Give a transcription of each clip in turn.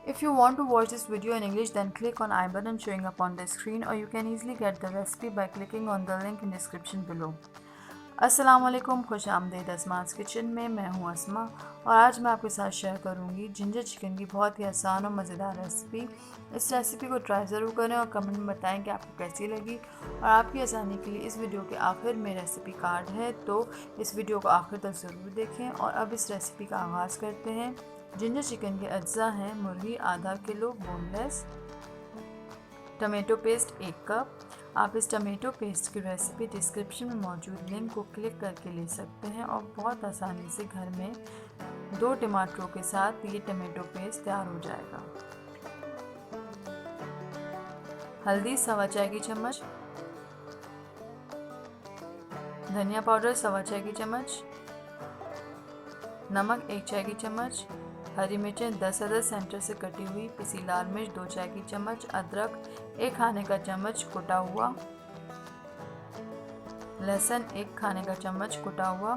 If you want to watch this video in English, then click on I button showing up on the screen, or you can easily get the recipe by clicking on the link in description below. अस्सलाम वालेकुम, खुश आमदीद Asma's kitchen में। मैं हूं असमा और आज मैं आपके साथ शेयर करूंगी जिंजर चिकन की बहुत ही आसान और मज़ेदार रेसिपी। इस रेसिपी को ट्राई ज़रूर करें और कमेंट में बताएं कि आपको कैसी लगी। और आपकी आसानी के लिए इस वीडियो के आखिर में रेसिपी कार्ड है, तो इस वीडियो को आखिर तक ज़रूर देखें। और अब इस रेसिपी का आगाज़ करते हैं। जिंजर चिकन के अज्जा हैं मुर्गी आधा kilo boneless, tomato paste 1 cup. आप इस टमाटो पेस्ट की रेसिपी डिस्क्रिप्शन में मौजूद लिंक को क्लिक करके ले सकते हैं और बहुत आसानी से घर में 2 टमाटरों के साथ ये टमाटो पेस्ट तैयार हो जाएगा। हल्दी 1/4 चाय की चम्मच, धनिया पाउडर 1/4 चाय की चम्मच, नमक 1 चाय की चम्मच, हरी मिर्चें 10 अदद सेंटर से कटी हुई, पिसी लाल मिर्च 2 चाय की चम्मच, अदरक 1 खाने का चम्मच कुटा हुआ, लहसुन 1 खाने का चम्मच कुटा हुआ,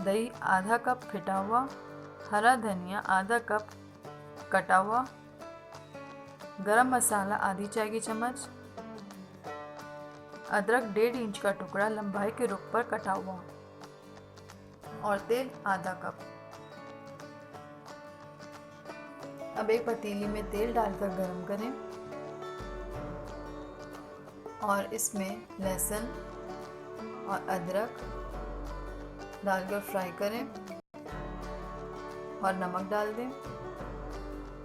दही आधा कप फिटा हुआ, हरा धनिया आधा कप कटा हुआ, गरम मसाला आधी चाय की चम्मच, अदरक 1.5 इंच का टुकड़ा लंबाई के रुख पर कटा हुआ और तेल आधा कप। अब एक पतीली में तेल डालकर गरम करें और इसमें लहसुन और अदरक डालकर फ्राई करें और नमक डाल दें।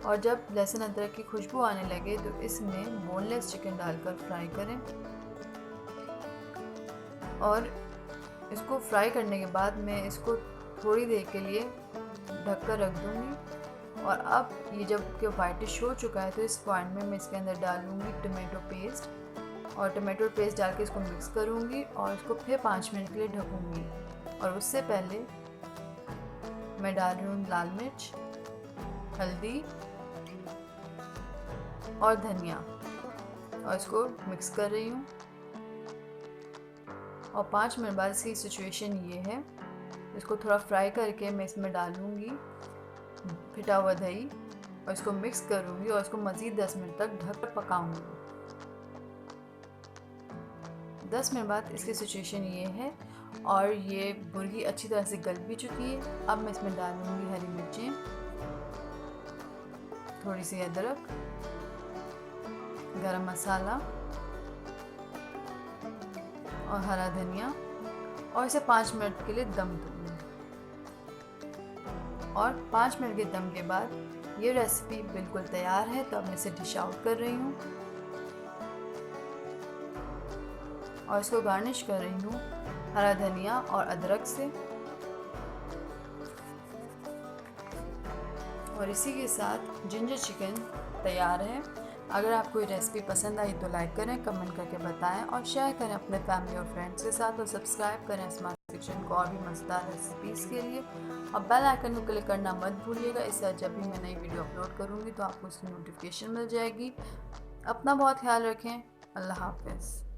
और जब लहसुन अदरक की खुशबू आने लगे तो इसमें बोनलेस चिकन डालकर फ्राई करें और इसको फ्राई करने के बाद मैं इसको थोड़ी देर के लिए ढककर रख दूँगी। और अब ये जब कि वाइटिश हो चुका है तो इस पॉइंट में मैं इसके अंदर डालूँगी टमाटो पेस्ट और टमाटो पेस्ट डाल के इसको मिक्स करूँगी और इसको फिर 5 मिनट के लिए ढकूँगी। और उससे पहले मैं डाल रही हूँ लाल मिर्च, हल्दी और धनिया और इसको मिक्स कर रही हूँ। और 5 मिनट बाद इसकी सिचुएशन ये है, इसको थोड़ा फ्राई करके मैं इसमें डालूँगी फिटा हुआ दही और इसको मिक्स करूँगी और इसको मज़ीद 10 मिनट तक ढक कर पकाऊँगी। 10 मिनट बाद इसकी सिचुएशन ये है और ये मुर्गी अच्छी तरह से गल भी चुकी है। अब मैं इसमें डालूँगी हरी मिर्चें, थोड़ी सी अदरक, गरम मसाला और हरा धनिया और इसे 5 मिनट के लिए दम दूँगी। और 5 मिनट के दम के बाद ये रेसिपी बिल्कुल तैयार है। तो अब मैं इसे डिश आउट कर रही हूँ और इसको गार्निश कर रही हूँ हरा धनिया और अदरक से। और इसी के साथ जिंजर चिकन तैयार है। अगर आपको ये रेसिपी पसंद आई तो लाइक करें, कमेंट करके बताएं और शेयर करें अपने फैमिली और फ्रेंड्स के साथ। और सब्सक्राइब करें स्मार्ट किचन को और भी मज़ेदार रेसिपीज़ के लिए। और बेल आइकन को क्लिक करना मत भूलिएगा, इससे जब भी मैं नई वीडियो अपलोड करूँगी तो आपको उसकी नोटिफिकेशन मिल जाएगी। अपना बहुत ख्याल रखें। अल्लाह हाफ़िज़।